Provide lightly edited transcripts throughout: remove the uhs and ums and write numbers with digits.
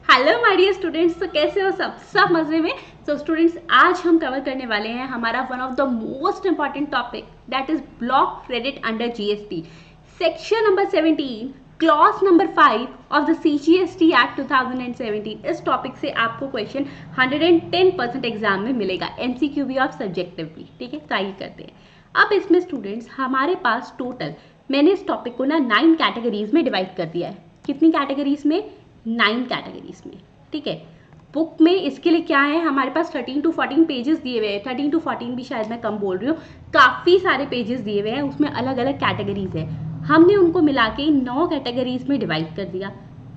Hello my dear students, तो कैसे हो सब मजे में। तो स्टूडेंट्स, आज हम कवर करने वाले हैं हमारा one of the most important topic, that is block credit under GST, section number 17, clause number 5 of the CGST act 2017। इस टॉपिक से आपको क्वेश्चन 110% एग्जाम में मिलेगा, एमसीक्यू भी और सब्जेक्टिव भी। ठीक है, ट्राई करते हैं। अब इसमें स्टूडेंट्स हमारे पास टोटल, मैंने इस टॉपिक को ना 9 कैटेगरीज में डिवाइड कर दिया है। कितनी कैटेगरीज में? 9 कैटेगरीज में। ठीक है, बुक में इसके लिए क्या है, हमारे पास 13 to 14 पेजेस दिए हुए हैं। 13 to 14 भी शायद मैं कम बोल रही हूँ, काफ़ी सारे पेजेस दिए हुए हैं, उसमें अलग अलग कैटेगरीज है। हमने उनको मिला के 9 कैटेगरीज में डिवाइड कर दिया।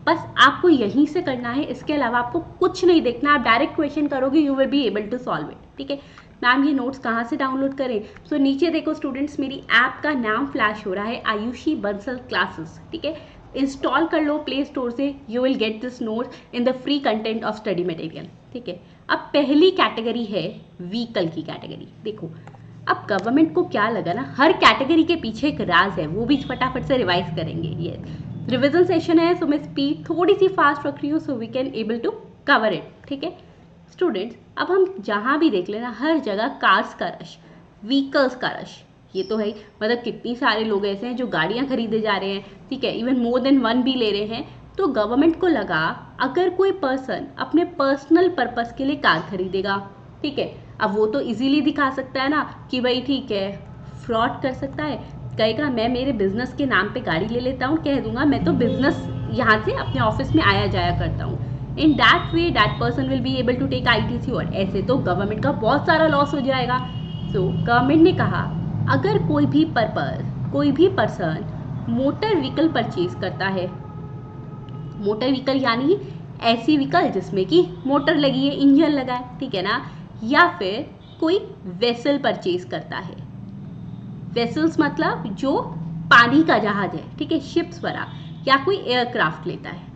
बस आपको यहीं से करना है, इसके अलावा आपको कुछ नहीं देखना। आप डायरेक्ट क्वेश्चन करोगे, you will be able to solve it. ठीक है, मैम ये नोट्स कहाँ से डाउनलोड करें? सो नीचे देखो स्टूडेंट्स, मेरी ऐप का नाम फ्लैश हो रहा है, आयुषी बंसल क्लासेस। ठीक है, इंस्टॉल कर लो प्ले स्टोर से, you will get this notes in the free content of study material. ठीक है, अब पहली कैटेगरी है व्हीकल की कैटेगरी। देखो, अब गवर्नमेंट को क्या लगा ना, हर कैटेगरी के पीछे एक राज है, वो भी फटाफट से रिवाइज करेंगे। ये रिविजन सेशन है, सो मैं स्पीड थोड़ी सी फास्ट रख रही हूँ, so we can able to cover it. ठीक है स्टूडेंट्स, अब हम जहाँ भी देख लेना, हर जगह कार्स का रश, व्हीकल्स का रश, ये तो है ही। मतलब कितनी सारे लोग ऐसे हैं जो गाड़ियाँ खरीदे जा रहे हैं। ठीक है, इवन मोर देन वन भी ले रहे हैं। तो गवर्नमेंट को लगा, अगर कोई पर्सन अपने पर्सनल पर्पस के लिए कार खरीदेगा, ठीक है, अब वो तो इजीली दिखा सकता है ना कि भाई ठीक है, फ्रॉड कर सकता है, कहेगा मैं मेरे बिजनेस के नाम पे गाड़ी ले लेता हूँ, कह दूंगा मैं तो बिजनेस यहाँ से अपने ऑफिस में आया जाया करता हूँ। In that way that person will be able to take ITC, और ऐसे तो गवर्नमेंट का बहुत सारा लॉस हो जाएगा। सो गवर्नमेंट ने कहा, अगर कोई भी पर्सन मोटर व्हीकल परचेज करता है, मोटर व्हीकल यानी ऐसी व्हीकल जिसमें कि मोटर लगी है, इंजन लगा है, ठीक है ना, या फिर कोई वेसल परचेज करता है। वेसल्स मतलब जो पानी का जहाज है, ठीक है, शिप्स वगैरह, या कोई एयरक्राफ्ट लेता है।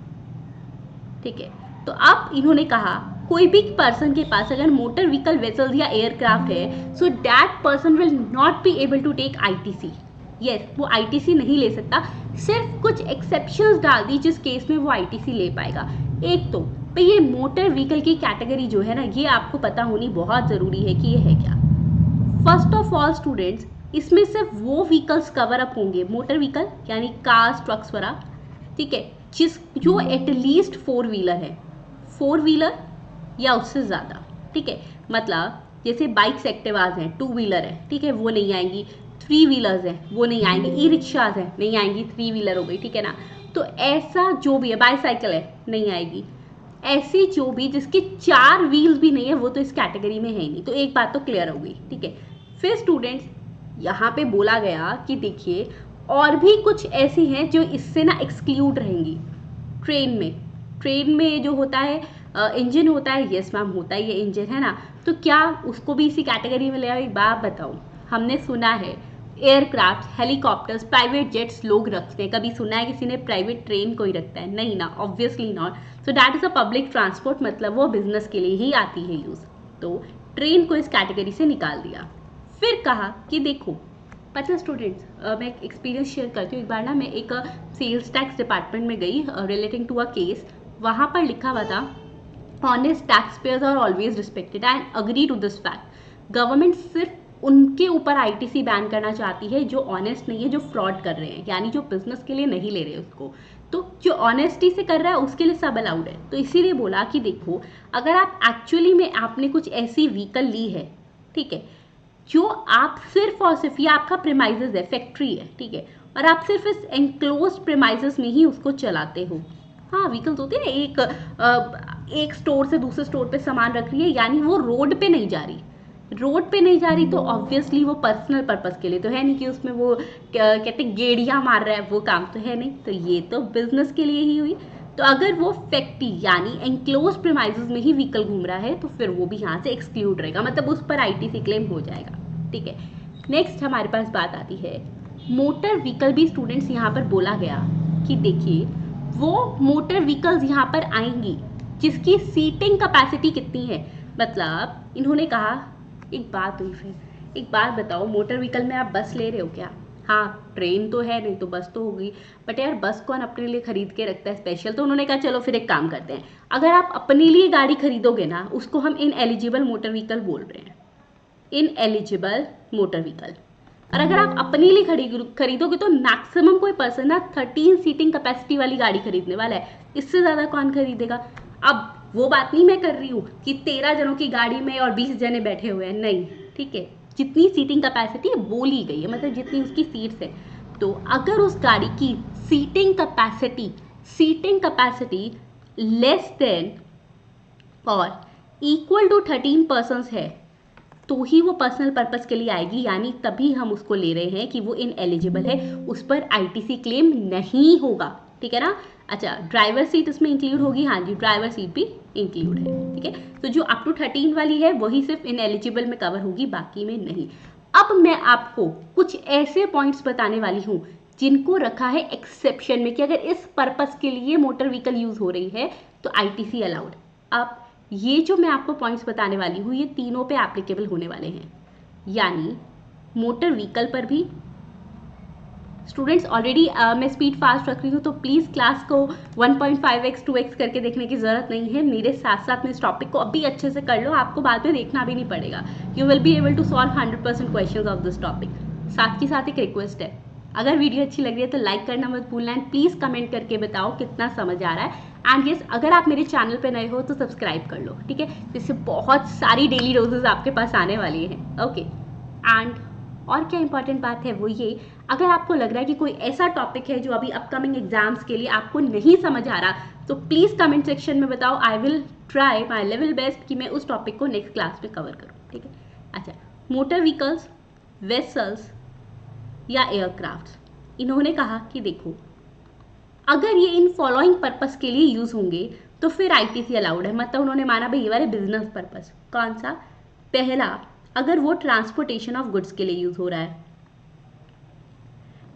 ठीक है, तो अब इन्होंने कहा कोई भी पर्सन के पास अगर मोटर व्हीकल वेसल्स या एयरक्राफ्ट है, so that person will not be able to take ITC. Yes, वो आईटीसी नहीं ले सकता, सिर्फ कुछ एक्सेप्शंस डाल दी जिस केस में वो आईटीसी ले पाएगा। एक तो भाई ये मोटर व्हीकल की कैटेगरी जो है ना, ये आपको पता होनी बहुत ज़रूरी है कि ये है क्या। फर्स्ट ऑफ ऑल स्टूडेंट्स, इसमें सिर्फ वो व्हीकल्स कवर अप होंगे, मोटर व्हीकल यानी कार्स, ट्रक्स वगैरह, ठीक है, जो एटलीस्ट 4 व्हीलर है, 4 व्हीलर या उससे ज़्यादा। ठीक है, मतलब जैसे बाइक्स, एक्टिवाज हैं, 2 व्हीलर है, ठीक है, वो नहीं आएंगी। 3 व्हीलर्स हैं, वो नहीं आएंगी। ई रिक्शाज हैं, नहीं आएंगी, 3 व्हीलर हो गई। ठीक है ना, तो ऐसा जो भी है, बाईसाइकिल है, नहीं आएगी। ऐसी जो भी जिसके 4 व्हील्स भी नहीं है, वो तो इस कैटेगरी में है ही नहीं। तो एक बात तो क्लियर हो गई। ठीक है, फिर स्टूडेंट्स यहाँ पे बोला गया कि देखिए और भी कुछ ऐसी हैं जो इससे ना एक्सक्लूड रहेंगी। ट्रेन में जो होता है इंजन होता है, यस मैम होता है, ये इंजन है ना, तो क्या उसको भी इसी कैटेगरी में ले आओ? एक बात बताओ, हमने सुना है एयरक्राफ्ट, हेलीकॉप्टर्स, प्राइवेट जेट्स लोग रखते हैं, कभी सुना है किसी ने प्राइवेट ट्रेन कोई रखता है? नहीं ना, obviously not. So that is a public transport, मतलब वो बिजनेस के लिए ही आती है यूज़। तो ट्रेन को इस कैटेगरी से निकाल दिया। फिर कहा कि देखो, पता स्टूडेंट्स, मैं एक एक्सपीरियंस शेयर करती हूँ। एक बार ना मैं एक सेल्स टैक्स डिपार्टमेंट में गई रिलेटिंग टू अ केस। वहाँ पर लिखा हुआ था, honest tax payers are always respected, and agree to this fact. Government सिर्फ उनके ऊपर आईटीसी बैन करना चाहती है जो ऑनेस्ट नहीं है, जो फ्रॉड कर रहे हैं, यानी जो बिजनेस के लिए नहीं ले रहे उसको। तो जो ऑनेस्टी से कर रहा है उसके लिए सब अलाउड है। तो इसीलिए बोला कि देखो, अगर आप एक्चुअली में आपने कुछ ऐसी व्हीकल ली है, ठीक है, जो आप सिर्फ और सिर्फ, ये आपका प्रेमाइजेस है, फैक्ट्री है, ठीक है, और आप सिर्फ इस एनक्लोज्ड प्रेमाइजेस में ही उसको चलाते हो। हाँ, व्हीकल्स होती है ना, एक स्टोर से दूसरे स्टोर पे सामान रख रही है, यानी वो रोड पे नहीं जा रही। रोड पे नहीं जा रही तो ऑब्वियसली वो पर्सनल पर्पस के लिए तो है नहीं कि उसमें वो कहते गेड़ियाँ मार रहा है, वो काम तो है नहीं। तो ये तो बिजनेस के लिए ही हुई। तो अगर वो फैक्ट्री यानी एनक्लोज प्रीमाइसेस में ही व्हीकल घूम रहा है, तो फिर वो भी यहाँ से एक्सक्लूड रहेगा, मतलब उस पर आईटीसी क्लेम हो जाएगा। ठीक है, नेक्स्ट हमारे पास बात आती है मोटर व्हीकल भी। स्टूडेंट्स यहाँ पर बोला गया कि देखिए, वो मोटर व्हीकल्स यहाँ पर आएंगी जिसकी सीटिंग कैपेसिटी कितनी है। मतलब इन्होंने कहा, एक बात हुई, फिर एक बात बताओ, मोटर व्हीकल में आप बस ले रहे हो क्या? हाँ ट्रेन तो है, नहीं तो बस तो होगी, बट यार बस कौन अपने लिए खरीद के रखता है स्पेशल। तो उन्होंने कहा चलो फिर एक काम करते हैं, अगर आप अपने लिए गाड़ी खरीदोगे ना, उसको हम इनएलिजिबल मोटर व्हीकल बोल रहे हैं, इनएलिजिबल मोटर व्हीकल। और अगर आप अपने लिए खरीदोगे तो मैक्सिमम कोई पर्सन ना 13 सीटिंग कैपेसिटी वाली गाड़ी खरीदने वाला है, इससे ज़्यादा कौन खरीदेगा। अब वो बात नहीं मैं कर रही हूँ कि 13 जनों की गाड़ी में और 20 जने बैठे हुए हैं, नहीं, ठीक है, जितनी सीटिंग कैपेसिटी बोली गई है, मतलब जितनी उसकी सीट्स है। तो अगर उस गाड़ी की सीटिंग कैपेसिटी लेस देन और इक्वल टू 13 पर्सन्स है तो ही वो पर्सनल पर्पस के लिए आएगी, यानी तभी हम उसको ले रहे हैं कि वो इनएलिजिबल है, उस पर आईटीसी क्लेम नहीं होगा, ठीक है ना। अच्छा, ड्राइवर सीट इसमें इंक्लूड होगी, हाँ जी ड्राइवर सीट भी इंक्लूड है, ठीक है। तो जो अप टू 13 वाली है वही सिर्फ इनएलिजिबल में कवर होगी, बाकी में नहीं। अब मैं आपको कुछ ऐसे पॉइंट्स बताने वाली हूँ जिनको रखा है एक्सेप्शन में कि अगर इस पर्पस के लिए मोटर व्हीकल यूज हो रही है तो आईटीसी अलाउड। अब ये जो मैं आपको पॉइंट्स बताने वाली हूँ ये तीनों पे एप्लीकेबल होने वाले हैं, यानी मोटर व्हीकल पर भी। स्टूडेंट्स ऑलरेडी मैं स्पीड फास्ट रख रही हूँ, तो प्लीज़ क्लास को 1.5x 2x करके देखने की ज़रूरत नहीं है, मेरे साथ साथ में इस टॉपिक को अभी अच्छे से कर लो, आपको बाद में देखना भी नहीं पड़ेगा। You will be able to solve 100% question of this topic. साथ ही साथ एक रिक्वेस्ट है, अगर वीडियो अच्छी लग रही है तो लाइक करना मत भूलना एंड प्लीज़ कमेंट करके बताओ कितना समझ आ रहा है। एंड यस, अगर आप मेरे चैनल पे नए हो तो सब्सक्राइब कर लो, ठीक है, जिससे बहुत सारी डेली डोजेस आपके पास आने वाली हैं। ओके, एंड और क्या इंपॉर्टेंट बात है वो ये, अगर आपको लग रहा है कि कोई ऐसा टॉपिक है जो अभी अपकमिंग एग्जाम्स के लिए आपको नहीं समझ आ रहा, तो प्लीज़ कमेंट सेक्शन में बताओ, I will try my level best कि मैं उस टॉपिक को नेक्स्ट क्लास में कवर करूँ, ठीक है। अच्छा, मोटर व्हीकल्स, वेसल्स या एयरक्राफ्ट, इन्होंने कहा कि देखो अगर ये इन फॉलोइंग पर्पस के लिए यूज होंगे तो फिर आईटीसी अलाउड है। मतलब उन्होंने माना भाई ये वाले बिजनेस पर्पस, कौन सा, पहला, अगर वो ट्रांसपोर्टेशन ऑफ गुड्स के लिए यूज हो रहा है,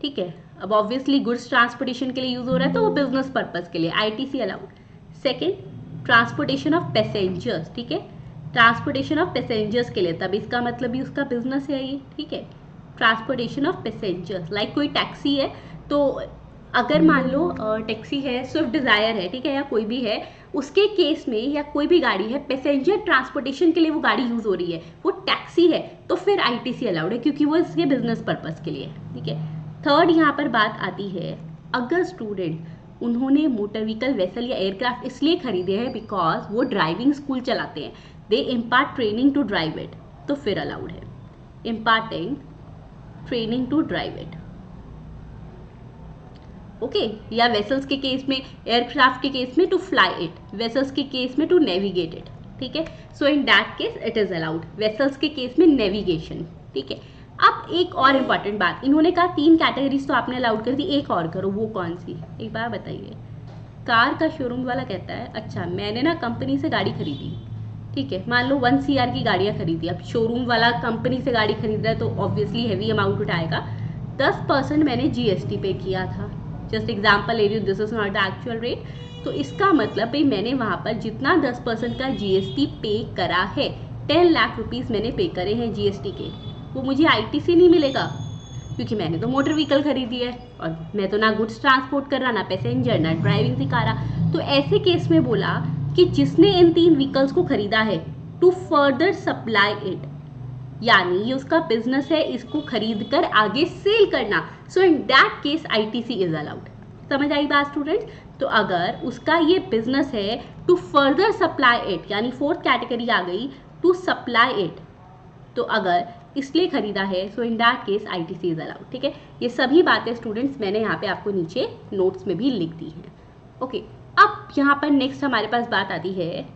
ठीक है, अब ऑब्वियसली गुड्स ट्रांसपोर्टेशन के लिए यूज हो रहा है तो वो बिजनेस पर्पस के लिए ITC allowed. Second, transportation of passengers, ठीक है, ट्रांसपोर्टेशन ऑफ पैसेंजर्स के लिए, तब इसका मतलब भी उसका बिजनेस है ये, ठीक है, ट्रांसपोर्टेशन ऑफ पैसेंजर्स। लाइक कोई टैक्सी है, तो अगर मान लो टैक्सी है, स्विफ्ट डिज़ायर है, ठीक है, या कोई भी है, उसके केस में या कोई भी गाड़ी है पैसेंजर ट्रांसपोर्टेशन के लिए वो गाड़ी यूज़ हो रही है, वो टैक्सी है, तो फिर आईटीसी अलाउड है क्योंकि वो इसके बिजनेस पर्पस के लिए, ठीक है। थर्ड, यहाँ पर बात आती है, अगर स्टूडेंट उन्होंने मोटर व्हीकल, वेसल या एयरक्राफ्ट इसलिए खरीदे हैं बिकॉज वो ड्राइविंग स्कूल चलाते हैं, they impart training to drive it, तो फिर अलाउड है, imparting training to drive it, okay. या वेसल्स के केस में, एयरक्राफ्ट के केस में टू फ्लाई इट, वेसल्स के केस में टू नेविगेट इट, ठीक है। So in that case it is allowed, vessels के केस में नेविगेशन, ठीक है। अब एक और इम्पॉर्टेंट बात, इन्होंने कहा 3 कैटेगरीज तो आपने अलाउड कर दी, एक और करो, वो कौन सी, एक बार बताइए। कार का शोरूम वाला कहता है अच्छा मैंने ना कंपनी से गाड़ी खरीदी, ठीक है, मान लो 1 CR की गाड़ियाँ खरीदी, अब शोरूम वाला कंपनी से गाड़ी खरीद रहा है तो ऑब्वियसली हैवी अमाउंट उठाएगा, 10% मैंने GST पे किया था, जस्ट एग्जाम्पल ले रही हूँ, this is not the actual rate, तो इसका मतलब भाई मैंने वहाँ पर जितना 10% का GST पे करा है, 10 लाख रुपीज़ मैंने पे करे हैं GST के, वो मुझे आईटीसी नहीं मिलेगा क्योंकि मैंने तो मोटर व्हीकल खरीदी है और मैं तो ना गुड्स ट्रांसपोर्ट कर रहा, ना पैसेंजर, ना ड्राइविंग सिखा रहा। तो ऐसे केस में बोला कि जिसने इन 3 व्हीकल्स को खरीदा है टू फर्दर सप्लाई इट, यानी ये उसका बिजनेस है, इसको खरीद कर आगे सेल करना, so in that case ITC is allowed. समझ आई बात स्टूडेंट्स। तो अगर उसका ये बिजनेस है टू फर्दर सप्लाई इट, यानी 4th कैटेगरी आ गई, टू सप्लाई इट, तो अगर इसलिए खरीदा है so in that case ITC is allowed, ठीक है। ये सभी बातें स्टूडेंट्स मैंने यहाँ पे आपको नीचे नोट्स में भी लिख दी हैं, ओके। अब यहाँ पर नेक्स्ट हमारे पास बात आती है,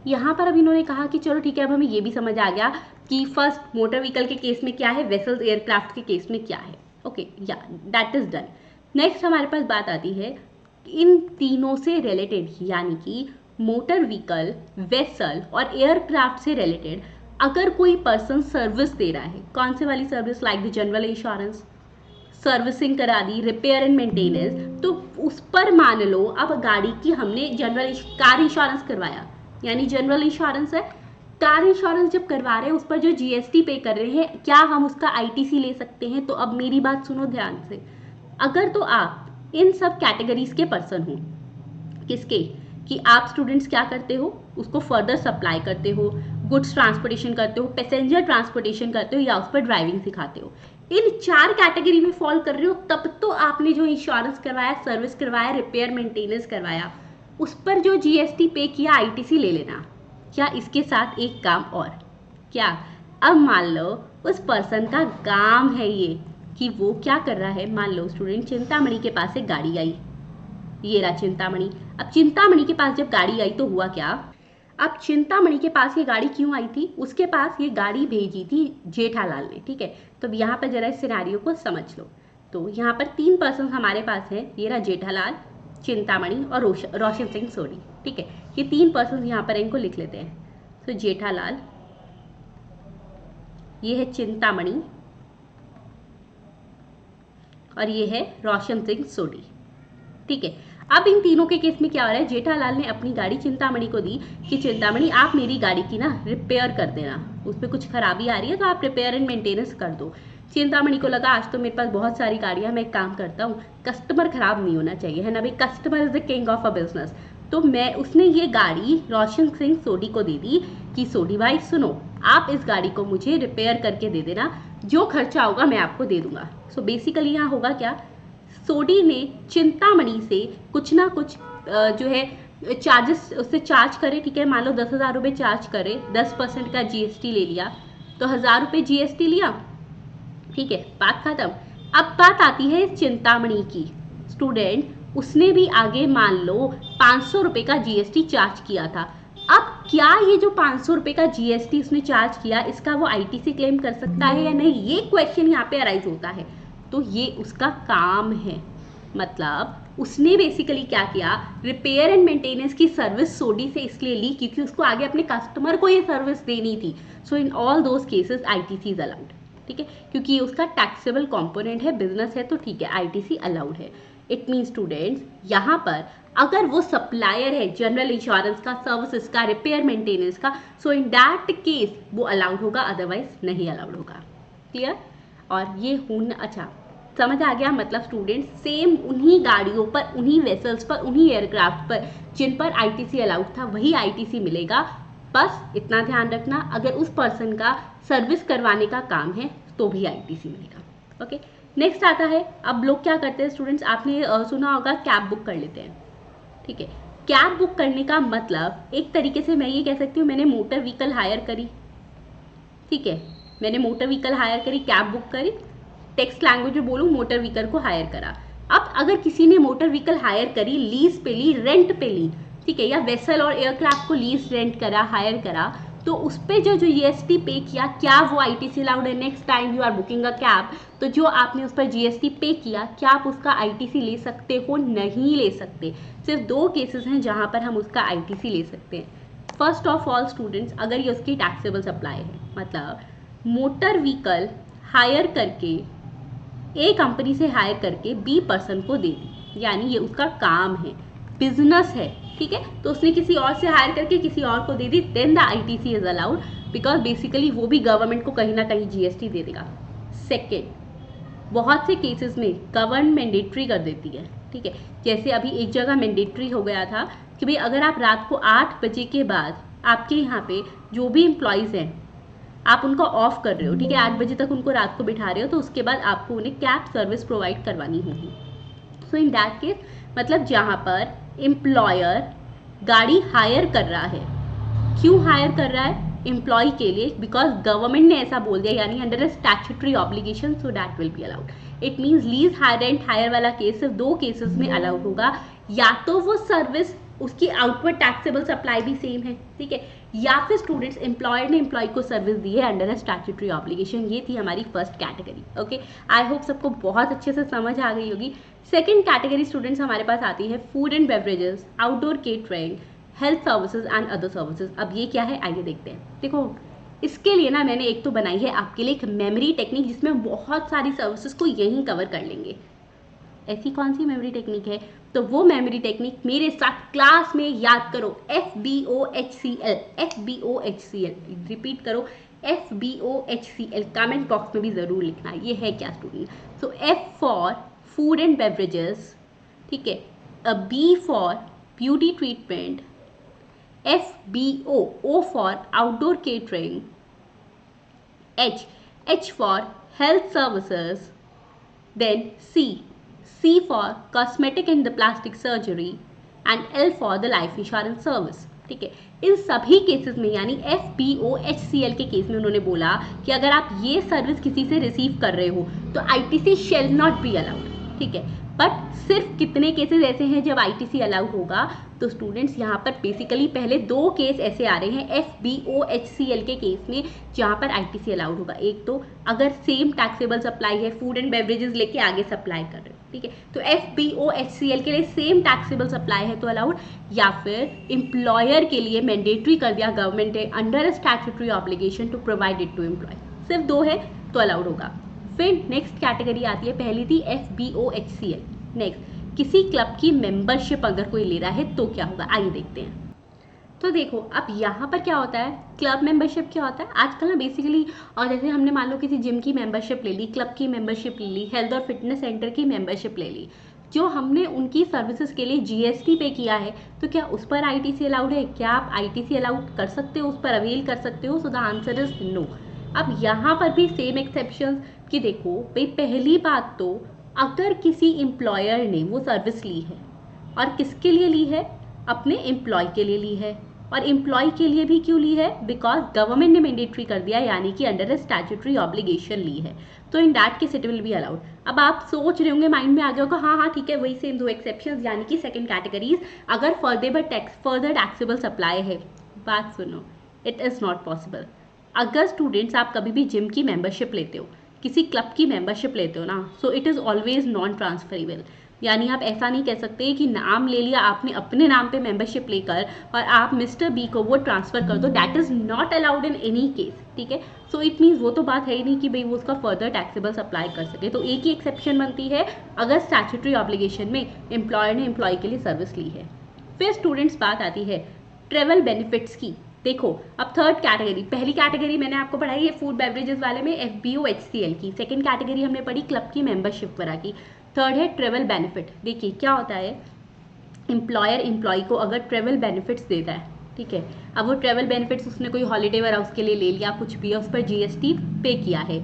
यहाँ पर अब इन्होंने कहा कि चलो ठीक है, अब हमें ये भी समझ आ गया कि फर्स्ट मोटर व्हीकल के केस में क्या है, वेसल्स एयरक्राफ्ट के केस में क्या है, ओके, या दैट इज डन। नेक्स्ट हमारे पास बात आती है इन तीनों से रिलेटेड, यानी कि मोटर व्हीकल, वेसल और एयरक्राफ्ट से रिलेटेड अगर कोई पर्सन सर्विस दे रहा है, कौन से वाली service, like the general insurance, servicing करा दी, रिपेयर एंड मेंटेनेंस, तो उस पर मान लो अब गाड़ी की हमने जनरल कार इंश्योरेंस करवाया, यानी जनरल इंश्योरेंस है, कार इंश्योरेंस जब करवा रहे हैं उस पर जो जीएसटी पे कर रहे हैं, क्या हम उसका आईटीसी ले सकते हैं? तो अब मेरी बात सुनो ध्यान से। अगर तो आप इन सब कैटेगरीज के पर्सन हो, किसके, कि आप स्टूडेंट्स क्या करते हो, उसको फर्दर सप्लाई करते हो, गुड्स ट्रांसपोर्टेशन करते हो, पैसेंजर ट्रांसपोर्टेशन करते हो, या उस पर ड्राइविंग सिखाते हो, इन 4 कैटेगरी में फॉल कर रहे हो, तब तो आपने जो इंश्योरेंस करवाया, सर्विस करवाया, रिपेयर मेंटेनेंस करवाया, उस पर जो जीएसटी पे किया, आईटीसी ले लेना। क्या इसके साथ एक काम और, क्या अब मान लो उस पर्सन का काम है ये कि वो क्या कर रहा है, मान लो स्टूडेंट चिंतामणि के पास एक गाड़ी आई, ये रहा चिंतामणि। अब चिंतामणि के पास जब गाड़ी आई तो हुआ क्या, अब चिंतामणि के पास ये गाड़ी क्यों आई थी, उसके पास ये गाड़ी भेजी थी जेठालाल ने, ठीक है। तो यहाँ पर जरा इस सिनेरियो को समझ लो। तो यहाँ पर 3 पर्सन हमारे पास हैं, ये रहा जेठालाल, चिंतामणि और रोशन सिंह सोडी, ठीक है। ये 3 पर्सन यहाँ पर इनको लिख लेते हैं। तो जेठालाल, ये है चिंतामणि और ये है रोशन सिंह सोडी, ठीक है। अब इन तीनों के केस में क्या हो रहा है, जेठालाल ने अपनी गाड़ी चिंतामणि को दी कि चिंतामणि आप मेरी गाड़ी की ना रिपेयर कर देना, उस पर कुछ खराबी आ रही है तो आप रिपेयर एंड मेंटेनेंस कर दो। चिंतामणि को लगा आज तो मेरे पास बहुत सारी गाड़ियां, मैं एक काम करता हूँ, कस्टमर खराब नहीं होना चाहिए, है ना भाई, customer is the king of a business. तो उसने ये गाड़ी रोशन सिंह सोडी को दे दी कि सोडी भाई सुनो, आप इस गाड़ी को मुझे रिपेयर करके दे देना, जो खर्चा होगा मैं आपको दे दूंगा। सो बेसिकली यहाँ होगा क्या, सोडी ने चिंतामणि से कुछ ना कुछ जो है चार्जेस उससे चार्ज करे, ठीक है। मान लो 10,000 रुपये चार्ज करे, 10% का जीएसटी ले लिया, तो 1,000 रुपये जीएसटी लिया, ठीक है, बात खत्म। अब बात आती है चिंतामणि की। स्टूडेंट, उसने भी आगे मान लो 500 रुपये का जीएसटी चार्ज किया था। अब क्या ये जो 500 रुपये का जीएसटी उसने चार्ज किया, इसका वो आईटीसी क्लेम कर सकता है या नहीं, ये क्वेश्चन यहाँ पे अराइज होता है। तो ये उसका काम है, मतलब उसने बेसिकली क्या किया, रिपेयर एंड मेंटेनेंस की सर्विस सोडी से इसलिए ली क्योंकि उसको आगे अपने कस्टमर को ये सर्विस देनी थी। So in all those cases ITC is allowed, ठीक है, क्योंकि ये उसका टैक्सेबल कंपोनेंट है, बिजनेस है, तो ठीक है, आईटीसी अलाउड है। इट मीन स्टूडेंट्स, यहाँ पर अगर वो सप्लायर है जनरल इंश्योरेंस का, सर्विसेज का, रिपेयर मेंटेनेंस का, सो इन दैट केस वो अलाउड होगा, अदरवाइज नहीं अलाउड होगा। क्लियर? और ये अच्छा समझ आ गया, मतलब स्टूडेंट सेम उन्हीं गाड़ियों पर, उन्हीं वेसल्स पर, उन्हीं एयरक्राफ्ट पर जिन पर आईटीसी अलाउड था वही आईटीसी मिलेगा। बस इतना ध्यान रखना, अगर उस पर्सन का सर्विस करवाने का काम है तो भी आईटीसी मिलेगा। ओके, नेक्स्ट आता है, अब लोग क्या करते हैं स्टूडेंट्स, आपने सुना होगा कैब बुक कर लेते हैं, ठीक है। कैब बुक करने का मतलब एक तरीके से मैं ये कह सकती हूँ, मैंने मोटर व्हीकल हायर करी, ठीक है, मैंने मोटर व्हीकल हायर करी, कैब बुक करी, टेक्स्ट लैंग्वेज में बोलूँ मोटर व्हीकल को हायर करा। अब अगर किसी ने मोटर व्हीकल हायर करी, लीज पे ली, रेंट पे ली, ठीक है, या वेसल और एयरक्राफ्ट को लीज रेंट करा, हायर करा, तो उस पर जो जीएसटी पे किया, क्या वो आईटीसी अलाउड है? Next time you are booking a cab, तो जो आपने उस पर जीएसटी पे किया, क्या आप उसका आईटीसी ले सकते हो? नहीं ले सकते। सिर्फ 2 केसेस हैं जहां पर हम उसका आईटीसी ले सकते हैं। फर्स्ट ऑफ ऑल स्टूडेंट्स, अगर ये उसकी टैक्सेबल सप्लाई है, मतलब मोटर व्हीकल हायर करके, ए कंपनी से हायर करके बी पर्सन को दे दी, यानी ये उसका काम है, बिजनेस है, ठीक है, तो उसने किसी और से हायर करके किसी और को दे दी, then the ITC is allowed, because basically वो भी गवर्नमेंट को कहीं ना कहीं जीएसटी दे देगा। सेकेंड, बहुत से केसेस में गवर्नमेंट मैंडेटरी कर देती है, ठीक है, जैसे अभी एक जगह मैंडेटरी हो गया था कि भाई अगर आप रात को 8 बजे के बाद आपके यहाँ पे जो भी एम्प्लॉयज़ हैं आप उनको ऑफ कर रहे हो, ठीक है, 8 बजे तक उनको रात को बिठा रहे हो, तो उसके बाद आपको उन्हें कैब सर्विस प्रोवाइड करवानी होगी। सो इन दैट केस, मतलब जहाँ पर एम्प्लॉयर गाड़ी हायर कर रहा है, क्यों हायर कर रहा है? एम्प्लॉय के लिए, बिकॉज गवर्नमेंट ने ऐसा बोल दिया, यानी under a statutory obligation, so that will be allowed. It means lease, hire, rent, hire वाला केस सिर्फ 2 केसेस में अलाउड होगा, या तो वो सर्विस उसकी आउटवर्ड टैक्सेबल सप्लाई भी सेम है, ठीक है, या फिर स्टूडेंट्स एम्प्लॉयर ने एम्प्लॉय को सर्विस दी है अंडर अ स्टैट्यूटरी ऑब्लिगेशन। ये थी हमारी first category. Okay, I hope सबको बहुत अच्छे से समझ आ गई होगी। सेकेंड कैटेगरी स्टूडेंट्स हमारे पास आती है food and beverages, outdoor catering, health services and other services. अब ये क्या है, आइए देखते हैं। देखो, इसके लिए ना मैंने एक तो बनाई है आपके लिए एक मेमोरी टेक्निक, जिसमें बहुत सारी सर्विसेज को यहीं कवर कर लेंगे। ऐसी कौन सी मेमोरी टेक्निक है? तो वो मेमोरी टेक्निक मेरे साथ क्लास में याद करो, FBOHCL, FBOHCL, रिपीट करो, FBOHCL, कमेंट बॉक्स में भी ज़रूर लिखना ये है क्या student. So F for food and beverages, ठीक है, B for beauty treatment, FBO, O for outdoor catering, H for health services, then C for cosmetic and the plastic surgery, and L for the life insurance service, ठीक है। इन सभी cases में यानी FBOHCL के case में उन्होंने बोला कि अगर आप ये सर्विस किसी से रिसीव कर रहे हो तो ITC shall not be allowed, ठीक है। बट सिर्फ कितने केसेस ऐसे हैं जब ITC अलाउड होगा, तो स्टूडेंट्स यहाँ पर बेसिकली पहले 2 केस ऐसे आ रहे हैं FBOHCL के केस में जहाँ पर ITC अलाउड होगा। एक तो अगर सेम टैक्सेबल सप्लाई है, फूड एंड बेवरेजेस लेके आगे सप्लाई कर रहे हो, ठीक है, तो FBOHCL के लिए सेम टैक्सेबल सप्लाई है तो अलाउड, या फिर एम्प्लॉयर के लिए मैंडेटरी कर दिया गवर्नमेंट है under statutory obligation to provide it to employ, सिर्फ 2 है तो अलाउड होगा। फिर नेक्स्ट कैटेगरी आती है, पहली थी FBOHCL, नेक्स्ट किसी क्लब की मेंबरशिप अगर कोई ले रहा है तो क्या होगा, आइए देखते हैं। तो देखो अब यहाँ पर क्या होता है, क्लब मेंबरशिप क्या होता है आजकल ना बेसिकली, और जैसे हमने मान लो किसी जिम की मेंबरशिप ले ली, क्लब की मेंबरशिप ले ली, हेल्थ और फिटनेस सेंटर की मेंबरशिप ले ली, जो हमने उनकी सर्विसेज के लिए GST पे किया है, तो क्या उस पर ITC अलाउड है, क्या आप ITC अलाउड कर सकते हो, उस पर अवेल कर सकते हो? So the answer is no. अब यहाँ पर भी सेम एक्सेप्शन कि देखो भाई, पहली बात तो अगर किसी एम्प्लॉयर ने वो सर्विस ली है और किसके लिए ली है, अपने एम्प्लॉय के लिए ली है, और एम्प्लॉय के लिए भी क्यों ली है, बिकॉज गवर्नमेंट ने मैंडेटरी कर दिया यानी कि अंडर स्टैट्यूटरी ऑब्लिगेशन ली है, तो in that case it will be allowed. अब आप सोच रहे होंगे, माइंड में आ गया होगा हाँ ठीक है वही सेम 2 एक्सेप्शंस, यानी कि सेकंड कैटेगरीज अगर फर्दर टैक्सेबल सप्लाई है। बात सुनो, इट इज़ नॉट पॉसिबल। अगर स्टूडेंट्स आप कभी भी जिम की मेंबरशिप लेते हो, किसी क्लब की मेंबरशिप लेते हो ना, so it is always non transferable, यानी आप ऐसा नहीं कह सकते कि नाम ले लिया आपने अपने नाम पे मेंबरशिप लेकर और आप मिस्टर बी को वो ट्रांसफ़र कर दो, that is not allowed in any case, ठीक है। सो इट मीन्स वो तो बात है ही नहीं कि भाई वो उसका फर्दर टैक्सेबल सप्लाई कर सके। तो एक ही एक्सेप्शन बनती है अगर स्टैट्यूटरी ऑब्लिगेशन में एम्प्लॉयर ने एम्प्लॉय के लिए सर्विस ली है। फिर स्टूडेंट्स बात आती है ट्रेवल बेनिफिट्स की। देखो अब थर्ड कैटेगरी, पहली कैटेगरी मैंने आपको पढ़ाई है फूड बेवरेजेस वाले में FBOHCL की, सेकंड कैटेगरी हमने पढ़ी क्लब की मेंबरशिप वगैरह की, थर्ड है ट्रेवल बेनिफिट। देखिए क्या होता है, एम्प्लॉयर एम्प्लॉय को अगर ट्रेवल बेनिफिट्स देता है, ठीक है, अब वो ट्रेवल बेनिफिट्स उसने कोई हॉलीडे वगैरह उसके लिए ले लिया, कुछ भी है, उस पर GST पे किया है।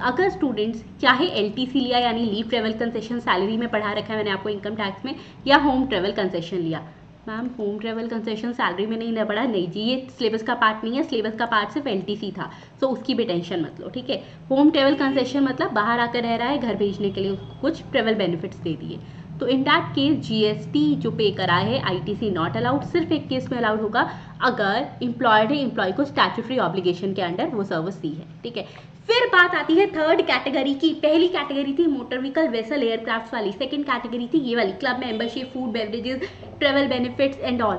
अगर स्टूडेंट्स चाहे LTC लिया यानी लीव ट्रेवल कंसेशन, सैलरी में पढ़ा रखा है मैंने आपको इनकम टैक्स में, या होम ट्रेवल कंसेशन लिया, ma'am home travel concession salary में नहीं पड़ा, नहीं जी ये सिलेबस का पार्ट नहीं है, सिलेबस का पार्ट सिर्फ LTC था, सो उसकी भी टेंशन मत लो, ठीक है। होम ट्रेवल कंसेशन मतलब बाहर आकर रह रहा है, घर भेजने के लिए उसको कुछ ट्रेवल बेनिफिट्स दे दिए, तो इन दैट केस GST जो पे करा है ITC नॉट अलाउड। सिर्फ एक केस में अलाउड होगा अगर एम्प्लॉयर ने एम्प्लॉय को स्टैट्यूटरी ऑब्लिगेशन के अंडर वो सर्विस दी है, ठीक है। फिर बात आती है थर्ड कैटेगरी की। पहली कैटेगरी थी मोटर व्हीकल वेसल एयरक्राफ्ट वाली, सेकंड कैटेगरी थी ये वाली club membership food beverages travel benefits and all.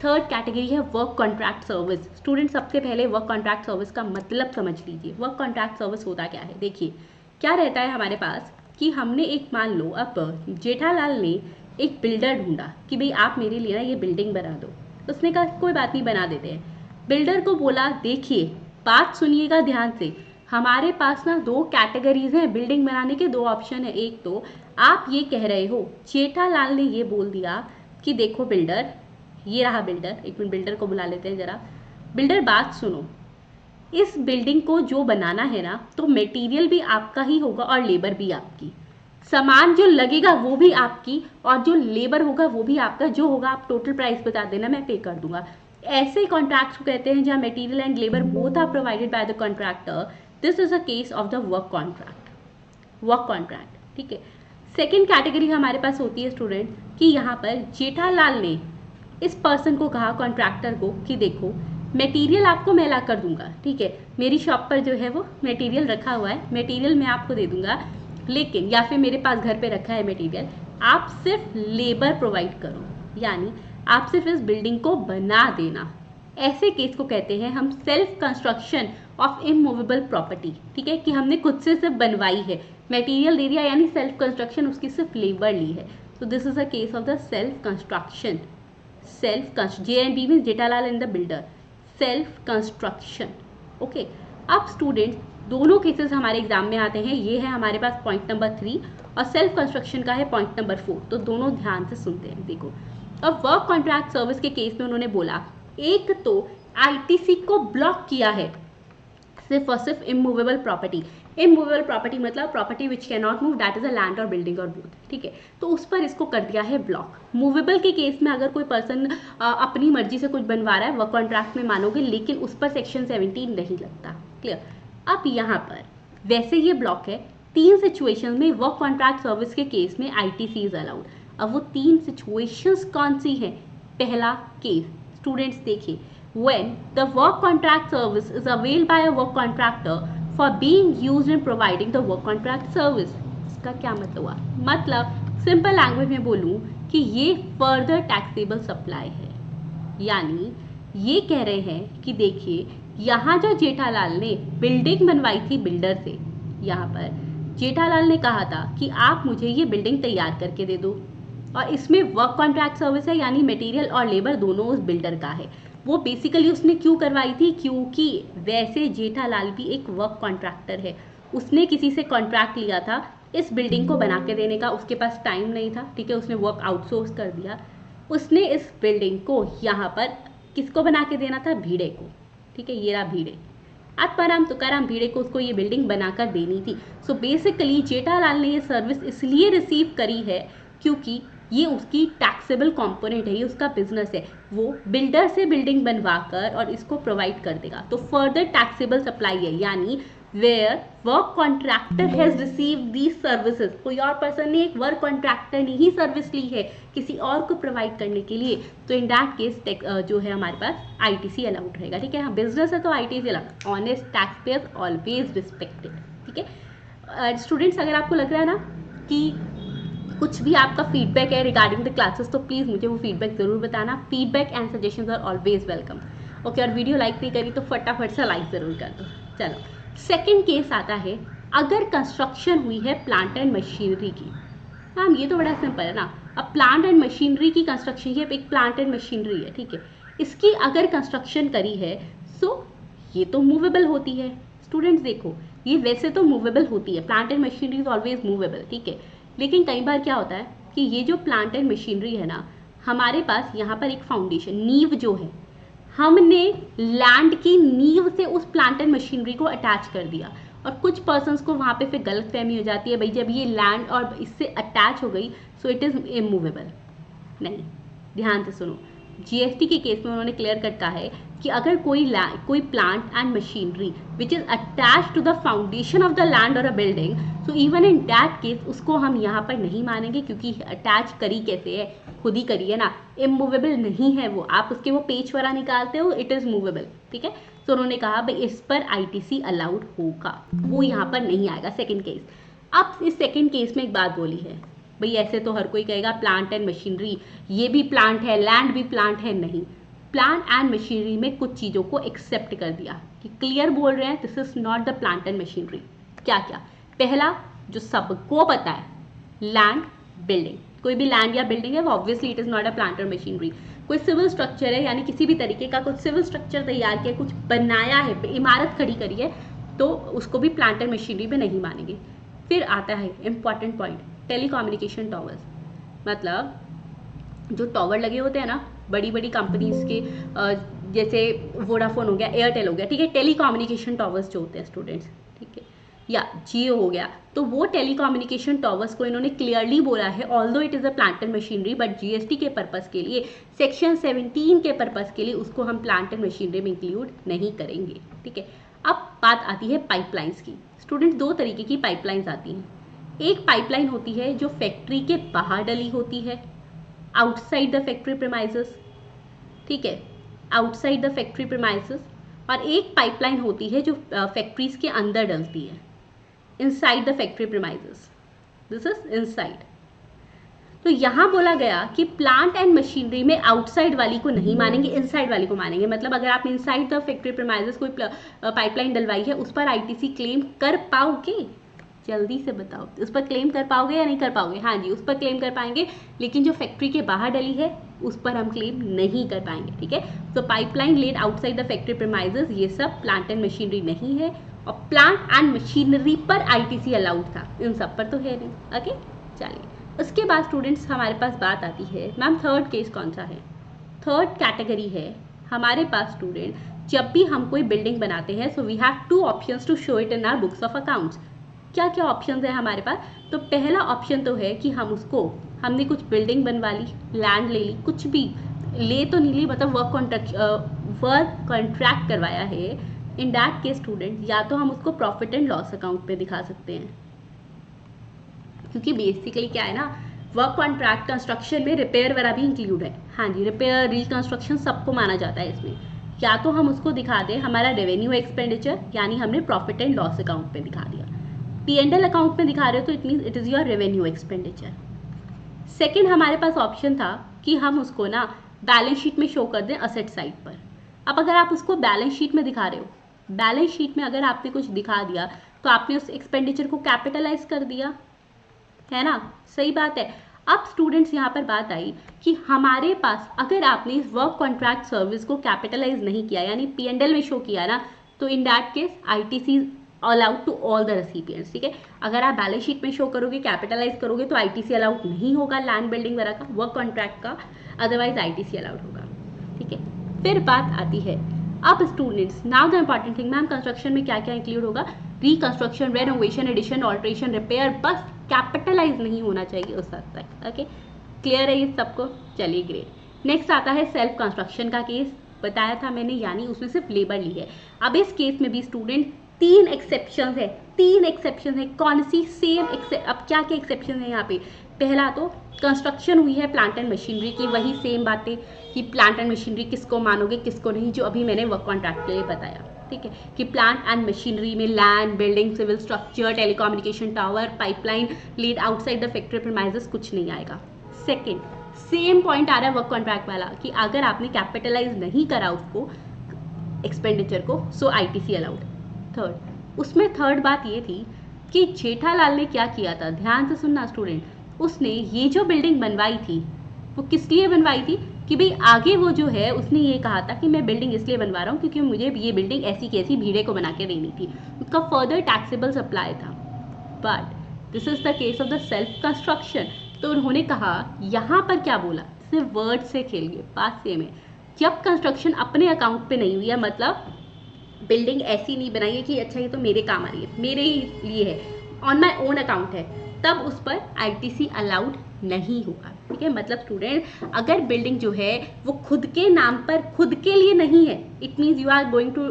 Third category है वर्क कॉन्ट्रैक्ट सर्विस। स्टूडेंट सबसे पहले वर्क कॉन्ट्रैक्ट सर्विस का मतलब समझ लीजिए। वर्क कॉन्ट्रैक्ट सर्विस होता क्या है, देखिए क्या रहता है हमारे पास कि हमने एक मान लो अब जेठालाल ने एक बिल्डर ढूंढा कि भाई आप मेरे लिए ना ये बिल्डिंग बना दो, उसने कहा कोई बात नहीं बना देते हैं। बिल्डर को बोला देखिए बात सुनिएगा ध्यान से, हमारे पास ना 2 कैटेगरीज हैं बिल्डिंग बनाने के, 2 ऑप्शन है। एक तो आप ये कह रहे हो, जेठालाल ने ये बोल दिया कि देखो बिल्डर, ये रहा बिल्डर, एक मिनट बिल्डर को बुला लेते हैं जरा। बिल्डर बात सुनो, इस बिल्डिंग को जो बनाना है ना तो मटेरियल भी आपका ही होगा और लेबर भी आपकी, सामान जो लगेगा वो भी आपकी और जो लेबर होगा वो भी आपका, जो होगा आप टोटल प्राइस बता देना मैं पे कर दूंगा। ऐसे कॉन्ट्रैक्ट्स को कहते हैं जहाँ material and labour both are provided by the contractor. This is a case of the work contract, ठीक है। सेकेंड कैटेगरी हमारे पास होती है स्टूडेंट कि यहाँ पर जेठालाल ने इस पर्सन को कहा, कॉन्ट्रैक्टर को, कि देखो मटेरियल आपको मैं ला कर दूंगा, ठीक है, मेरी शॉप पर जो है वो मटेरियल रखा हुआ है, मटेरियल मैं आपको दे दूंगा, लेकिन या फिर मेरे पास घर पे रखा है मटेरियल, आप सिर्फ लेबर प्रोवाइड करो, यानी आप सिर्फ इस बिल्डिंग को बना देना। ऐसे केस को कहते हैं हम self construction of immovable property, ठीक है, कि हमने खुद से सिर्फ बनवाई है, मटेरियल दे दिया यानी सेल्फ कंस्ट्रक्शन, उसकी सिर्फ लेबर ली है। So this is a case of the self construction. JNB means Jetalal and the builder. Self construction. Okay, अब स्टूडेंट्स दोनों केसेस हमारे एग्जाम में आते हैं. ये है हमारे पास पॉइंट नंबर 3 और सेल्फ कंस्ट्रक्शन का है पॉइंट नंबर 4. तो दोनों ध्यान से सुनते हैं. देखो, अब वर्क कॉन्ट्रैक्ट सर्विस के केस में उन्होंने बोला एक तो आईटीसी को ब्लॉक किया है सिर्फ और सिर्फ इमूवेबल प्रॉपर्टी. इमूवेबल प्रॉपर्टी मतलब property which can not move, that is a land और बिल्डिंग और बोथ. ठीक है, तो उस पर इसको कर दिया है ब्लॉक. मूवेबल के केस में अगर कोई पर्सन अपनी मर्जी से कुछ बनवा रहा है वर्क कॉन्ट्रैक्ट में मानोगे, लेकिन उस पर सेक्शन 17 नहीं लगता. क्लियर. अब यहाँ पर वैसे ये ब्लॉक है. 3 सिचुएशन में वर्क कॉन्ट्रैक्ट सर्विस के केस में आईटीसी इज अलाउड. अब वो 3 सिचुएशंस कौन सी हैं? पहला केस स्टूडेंट्स देखिए, when the work contract service is availed by a work contractor for being used in providing the work contract service. इसका क्या मतलब हुआ? मतलब सिंपल लैंग्वेज में बोलूँ कि ये फर्दर टैक्सेबल सप्लाई है. यानी ये कह रहे हैं कि देखिए, यहाँ जो जेठालाल ने बिल्डिंग बनवाई थी बिल्डर से, यहाँ पर जेठालाल ने कहा था कि आप मुझे ये बिल्डिंग तैयार करके दे दो, और इसमें वर्क कॉन्ट्रैक्ट सर्विस है, यानी मटेरियल और लेबर दोनों उस बिल्डर का है. वो बेसिकली उसने क्यों करवाई थी? क्योंकि वैसे जेठालाल भी एक वर्क कॉन्ट्रैक्टर है. उसने किसी से कॉन्ट्रैक्ट लिया था इस बिल्डिंग को बना के देने का. उसके पास टाइम नहीं था. ठीक है, उसने वर्क आउटसोर्स कर दिया. उसने इस बिल्डिंग को यहाँ पर किसको बना के देना था? भीड़े को. ठीक है, ये रहा भीड़े. आत्माराम तुकाराम भीड़े को उसको ये बिल्डिंग बनाकर देनी थी. सो बेसिकली जेठालाल ने ये सर्विस इसलिए रिसीव करी है क्योंकि ये उसकी टैक्सेबल कंपोनेंट है, ये उसका बिजनेस है. वो बिल्डर से बिल्डिंग बनवाकर और इसको प्रोवाइड कर देगा. तो फर्दर टैक्सेबल सप्लाई है, यानी where works contractor has receive these services. कोई और पर्सन ने, एक वर्क कॉन्ट्रैक्टर ने ही सर्विस ली है किसी और को प्रोवाइड करने के लिए, तो इन दैट केस जो है हमारे पास आईटीसी अलाउड रहेगा. ठीक है, हाँ बिजनेस है तो ITC allowed. Honest tax pairs always respected. ठीक है स्टूडेंट्स, अगर आपको लग रहा है ना कि कुछ भी आपका फीडबैक है रिगार्डिंग द क्लासेस, तो प्लीज़ मुझे वो फीडबैक ज़रूर बताना. Feedback and suggestions are always welcome. Okay, और वीडियो लाइक नहीं करी तो फटाफट से लाइक ज़रूर कर दो. चलो, सेकंड केस आता है अगर कंस्ट्रक्शन हुई है प्लांट एंड मशीनरी की. मैम ये तो बड़ा सिंपल है ना. अब प्लांट एंड मशीनरी की कंस्ट्रक्शन, ये एक प्लांट एंड मशीनरी है. ठीक है, इसकी अगर कंस्ट्रक्शन करी है सो ये तो मूवेबल होती है. स्टूडेंट्स देखो, ये वैसे तो मूवेबल होती है. Plant and machinery is always movable. ठीक है, लेकिन कई बार क्या होता है कि ये जो प्लांट एंड मशीनरी है ना, हमारे पास यहाँ पर एक फाउंडेशन नींव जो है, हमने लैंड की नींव से उस प्लांट एंड मशीनरी को अटैच कर दिया. और कुछ पर्सन्स को वहाँ पे फिर गलतफहमी हो जाती है, भाई जब ये लैंड और इससे अटैच हो गई सो इट इज़ इमूवेबल. नहीं, ध्यान से सुनो. जीएसटी के केस में उन्होंने क्लियर कट कहा है कि अगर कोई plant and machinery which is attach to the foundation of the land और a building, so even in that case उसको हम यहाँ पर नहीं मानेंगे, क्योंकि अटैच करी कैसे है, खुद ही करी है ना, इमूवेबल नहीं है वो. आप उसके वो पेज वगैरह निकालते हो, इट इज़ मूवेबल. ठीक है, तो उन्होंने कहा भाई इस पर आईटीसी अलाउड होगा, वो यहाँ पर नहीं आएगा. Second case. अब इस सेकेंड केस में एक बात बोली है, भाई ऐसे तो हर कोई कहेगा प्लांट एंड मशीनरी, ये भी प्लांट है, लैंड भी प्लांट है. नहीं, प्लांट एंड मशीनरी में कुछ चीज़ों को एक्सेप्ट कर दिया कि क्लियर बोल रहे हैं this is not the plant and machinery. क्या क्या? पहला जो सबको पता है, लैंड बिल्डिंग. कोई भी लैंड या बिल्डिंग है वो obviously it is not a plant और मशीनरी. कोई सिविल स्ट्रक्चर है, यानी किसी भी तरीके का कुछ सिविल स्ट्रक्चर तैयार किया, कुछ बनाया है, इमारत खड़ी करी है, तो उसको भी प्लांट एंड मशीनरी में नहीं मानेंगे. फिर आता है इंपॉर्टेंट पॉइंट, टेलीकम्युनिकेशन टॉवर्स. मतलब जो टॉवर लगे होते हैं ना बड़ी बड़ी कंपनीज के, जैसे वोडाफोन हो गया, एयरटेल हो गया. ठीक है, टेलीकम्युनिकेशन टॉवर्स जो होते हैं स्टूडेंट्स, ठीक है, या जियो हो गया, तो वो टेलीकम्युनिकेशन टॉवर्स को इन्होंने क्लियरली बोला है although it is a plant and machinery, but GST के पर्पस के लिए, सेक्शन 17 के पर्पस के लिए उसको हम प्लांट एंड मशीनरी में इंक्लूड नहीं करेंगे. ठीक है, अब बात आती है पाइपलाइंस की. स्टूडेंट्स, दो तरीके की पाइपलाइंस आती हैं. एक पाइपलाइन होती है जो फैक्ट्री के बाहर डली होती है, आउटसाइड द फैक्ट्री प्रीमाइसेस. ठीक है, आउटसाइड द फैक्ट्री प्रीमाइसेस. और एक पाइपलाइन होती है जो फैक्ट्रीज के अंदर डलती है, inside the factory premises. This is inside. तो यहाँ बोला गया कि प्लांट एंड मशीनरी में आउटसाइड वाली को नहीं मानेंगे, इनसाइड वाली को मानेंगे. मतलब अगर आप इनसाइड द फैक्ट्री प्रीमाइसेस कोई पाइपलाइन डलवाई है, उस पर आईटीसी क्लेम कर पाओगे. जल्दी से बताओ, उस पर क्लेम कर पाओगे या नहीं कर पाओगे? हाँ जी, उस पर क्लेम कर पाएंगे, लेकिन जो फैक्ट्री के बाहर डली है उस पर हम क्लेम नहीं कर पाएंगे, ठीक है। तो pipeline laid outside the factory premises, ये सब प्लांट एंड मशीनरी नहीं है, और प्लांट एंड मशीनरी पर आईटीसी अलाउड था, इन सब पर तो है नहीं। ओके, चलिए उसके बाद स्टूडेंट्स हमारे पास बात आती है, मैम थर्ड केस कौन सा है? थर्ड कैटेगरी है हमारे पास स्टूडेंट, जब भी हम कोई बिल्डिंग बनाते हैं, so we have two options to show it in our books of accounts. क्या क्या ऑप्शंस है हमारे पास? तो पहला ऑप्शन तो है कि हमने कुछ बिल्डिंग बनवा ली, लैंड ले ली, कुछ भी ले तो नहीं ली, मतलब वर्क कॉन्ट्रैक्ट करवाया है। इन दैट केस स्टूडेंट, या तो हम उसको प्रॉफिट एंड लॉस अकाउंट पे दिखा सकते हैं, क्योंकि बेसिकली क्या है ना, वर्क कॉन्ट्रैक्ट कंस्ट्रक्शन में रिपेयर वगैरह भी इंक्लूड है। हाँ जी, रिपेयर रिकंस्ट्रक्शन सबको माना जाता है इसमें। या तो हम उसको दिखा दें हमारा रेवेन्यू एक्सपेंडिचर, यानी हमने प्रॉफिट एंड लॉस अकाउंट पे दिखा दिया। P&L अकाउंट में दिखा रहे हो तो it means it is your revenue expenditure. Second हमारे पास ऑप्शन था कि हम उसको ना बैलेंस शीट में शो कर दें असेट साइड पर। अब अगर आप उसको बैलेंस शीट में दिखा रहे हो, बैलेंस शीट में अगर आपने कुछ दिखा दिया तो आपने उस एक्सपेंडिचर को कैपिटलाइज कर दिया, है ना, सही बात है। अब स्टूडेंट्स यहाँ पर बात आई कि हमारे पास अगर आपने इस वर्क कॉन्ट्रैक्ट सर्विस को कैपिटलाइज नहीं किया, यानी P&L में शो किया ना, तो in that case ITC allowed to all the recipients, ठीक है। अगर आप बैलेंस शीट में शो करोगे, कैपिटलाइज करोगे, तो ITC अलाउड नहीं होगा लैंड बिल्डिंग वगैरह का, वर्क कॉन्ट्रैक्ट का, अदरवाइज ITC अलाउड होगा, ठीक है। फिर बात आती है अब students, now the important thing, ma'am construction में क्या क्या इंक्लूड होगा? Reconstruction, renovation, addition, alteration, repair, बस कैपिटलाइज नहीं होना चाहिए उस हद तक। ओके, क्लियर है ये सबको? चलिए ग्रेट। नेक्स्ट आता है सेल्फ कंस्ट्रक्शन का केस, बताया था मैंने, यानी उसमें सिर्फ लेबर ली है। अब इस केस में भी स्टूडेंट 3 एक्सेप्शन है, 3 एक्सेप्शन है। कौन सी? सेम अब क्या क्या एक्सेप्शन है यहाँ पे? पहला तो कंस्ट्रक्शन हुई है प्लांट एंड मशीनरी की, वही सेम बातें कि प्लांट एंड मशीनरी किसको मानोगे किसको नहीं, जो अभी मैंने वर्क कॉन्ट्रैक्ट के लिए बताया, ठीक है, कि प्लांट एंड मशीनरी में land, building, civil structure, telecommunication tower, pipeline lead outside the factory premises कुछ नहीं आएगा। सेकेंड, सेम पॉइंट आ रहा है वर्क कॉन्ट्रैक्ट वाला कि अगर आपने कैपिटलाइज नहीं करा उसको एक्सपेंडिचर को, सो ITC अलाउड। थर्ड, उसमें थर्ड बात ये थी कि जेठालाल ने क्या किया था, ध्यान से सुनना स्टूडेंट, उसने ये जो बिल्डिंग बनवाई थी वो किस लिए बनवाई थी कि भाई आगे वो जो है उसने ये कहा था कि मैं बिल्डिंग इसलिए बनवा रहा हूँ क्योंकि मुझे ये बिल्डिंग ऐसी की ऐसी भीड़े को बना के देनी थी, उसका फर्दर टैक्सेबल सप्लाई था। But this is the case of the self construction. तो उन्होंने कहा यहाँ पर क्या बोला, सिर्फ वर्ड से खेल गए, बात सेम है। जब कंस्ट्रक्शन अपने अकाउंट पे नहीं हुई है, मतलब बिल्डिंग ऐसी नहीं बनाई है कि अच्छा ये तो मेरे काम आ रही है, मेरे ही लिए है, ऑन माई ओन अकाउंट है, तब उस पर ITC अलाउड नहीं होगा, ठीक है। मतलब स्टूडेंट, अगर बिल्डिंग जो है वो खुद के नाम पर खुद के लिए नहीं है, it means you are going to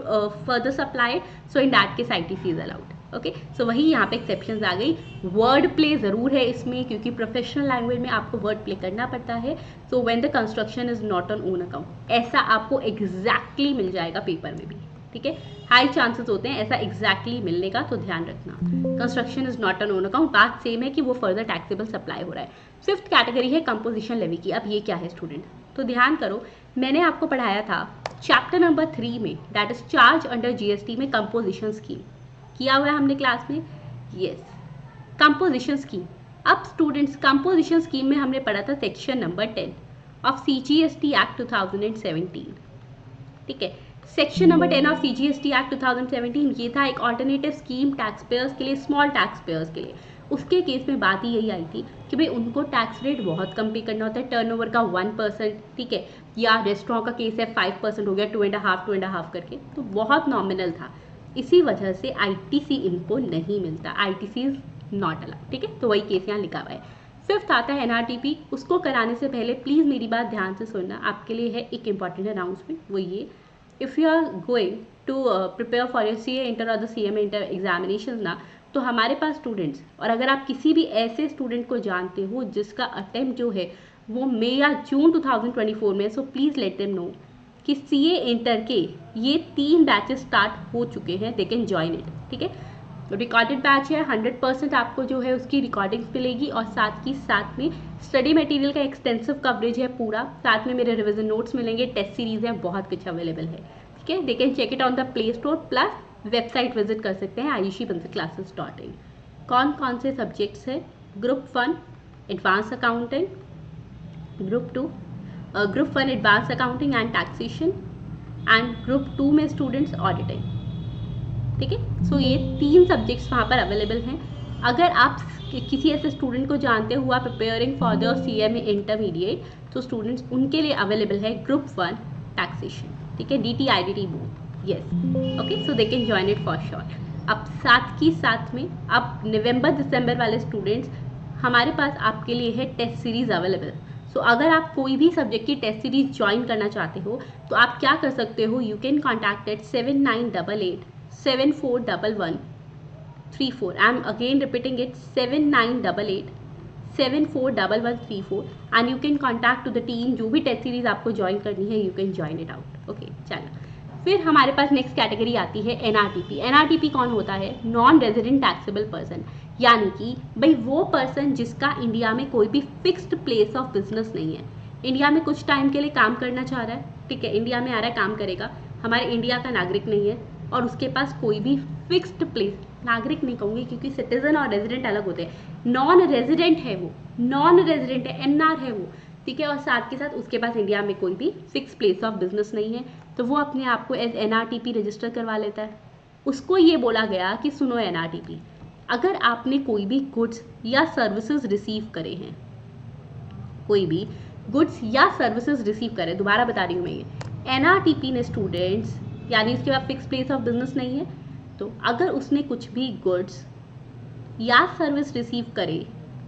further supply, so in that case ITC is allowed. Okay, so वही यहाँ पे एक्सेप्शंस आ गई। वर्ड प्ले ज़रूर है इसमें, क्योंकि प्रोफेशनल लैंग्वेज में आपको वर्ड प्ले करना पड़ता है। So when the construction is not on own account, ऐसा आपको एग्जैक्टली मिल जाएगा पेपर में भी, ठीक है। हाई चांसेस होते हैं ऐसा एग्जैक्टली मिलने का, तो ध्यान रखना। Construction is not on own account, बात सेम है कि वो फर्दर टैक्सेबल सप्लाई हो रहा है। फिफ्थ कैटेगरी है कंपोजिशन लेवी की। अब ये क्या है स्टूडेंट, तो ध्यान करो, मैंने आपको पढ़ाया था चैप्टर नंबर 3 में, that is charge under GST में, कंपोजिशन स्कीम किया हुआ है हमने क्लास में, यस, कंपोजिशन स्कीम। अब स्टूडेंट्स, कंपोजिशन स्कीम में हमने पढ़ा था section number 10 of CGST act 2017, ठीक है। Section number 10 of CGST act 2017 ये था एक ऑल्टरनेटिव स्कीम टैक्स पेयर्स के लिए, स्मॉल टैक्स पेयर्स के लिए। उसके केस में बात ही यही आई थी कि भाई उनको टैक्स रेट बहुत कम पे करना होता है, टर्नओवर का 1%, ठीक है, या रेस्टोरेंट का केस है 5% हो गया, 2.5 करके, तो बहुत नॉमिनल था। इसी वजह से ITC इनको नहीं मिलता, ITC इज नॉट अलाउड, ठीक है। तो वही केस यहाँ लिखा हुआ है। फिफ्थ आता है NRTP। उसको कराने से पहले प्लीज़ मेरी बात ध्यान से सुनना, आपके लिए है एक इंपॉर्टेंट अनाउंसमेंट, वो ये, if you are going to prepare for your CA inter और द CMA इंटर एग्जामिनेशन ना, तो हमारे पास स्टूडेंट्स, और अगर आप किसी भी ऐसे स्टूडेंट को जानते हो जिसका अटेम्प्ट जो है वो मई या जून 2024 में, so please let them know कि CA इंटर के ये 3 बैचेस स्टार्ट हो चुके हैं, दे कैन जॉइन इट, ठीक है। रिकॉर्डेड बैच है, 100% आपको जो है उसकी रिकॉर्डिंग्स मिलेगी, और साथ में स्टडी मटेरियल का एक्सटेंसिव कवरेज है पूरा, साथ में मेरे रिविजन नोट्स मिलेंगे, टेस्ट सीरीज है, बहुत कुछ अवेलेबल है, ठीक है। They can check it on the play store, plus website visit कर सकते हैं ayushibhansaliClasses.in। कौन कौन से सब्जेक्ट्स है? Group 1 advance accounting, group 1 advance accounting and taxation, and group 2 में स्टूडेंट्स ऑडिटिंग। ठीक है, सो ये 3 सब्जेक्ट्स वहाँ पर अवेलेबल हैं। अगर आप किसी ऐसे स्टूडेंट को जानते हो आप preparing for the CMA intermediate, तो स्टूडेंट्स उनके लिए अवेलेबल है ग्रुप 1 टैक्सेशन। ठीक है, DT IDT both, yes, okay, so they can join it for sure. अब साथ में अब नवंबर दिसंबर वाले स्टूडेंट्स, हमारे पास आपके लिए है टेस्ट सीरीज अवेलेबल। सो अगर आप कोई भी सब्जेक्ट की टेस्ट सीरीज ज्वाइन करना चाहते हो तो आप क्या कर सकते हो, you can contact at 7988741134। I am again repeating it, 7988741134, and you can contact to the team. जो भी टेस्ट सीरीज आपको ज्वाइन करनी है you can join it out. Okay, चलो फिर हमारे पास नेक्स्ट कैटेगरी आती है NRTP। NRTP कौन होता है? नॉन रेजिडेंट टैक्सेबल पर्सन, यानी कि भाई वो पर्सन जिसका इंडिया में कोई भी फिक्स्ड प्लेस ऑफ बिजनेस नहीं है, इंडिया में कुछ टाइम के लिए काम करना चाह रहा है, ठीक है, इंडिया में आ रहा है, काम करेगा, हमारे इंडिया का नागरिक नहीं है और उसके पास कोई भी फिक्स्ड प्लेस, नागरिक नहीं कहूँगी क्योंकि सिटीजन और रेजिडेंट अलग होते हैं, नॉन रेजिडेंट है वो, नॉन रेजिडेंट है, NR है वो, ठीक है, और साथ के साथ उसके पास इंडिया में कोई भी फिक्स प्लेस ऑफ बिजनेस नहीं है, तो वो अपने आप को एज NRTP रजिस्टर करवा लेता है। उसको ये बोला गया कि सुनो NRTP, अगर आपने कोई भी गुड्स या सर्विसेज रिसीव करे हैं, कोई भी गुड्स या सर्विसेज रिसीव करे, दोबारा बता रही हूँ मैं, ये NRTP ने स्टूडेंट्स, यानी उसके पास फिक्स प्लेस ऑफ बिजनेस नहीं है, तो अगर उसने कुछ भी गुड्स या सर्विस रिसीव करे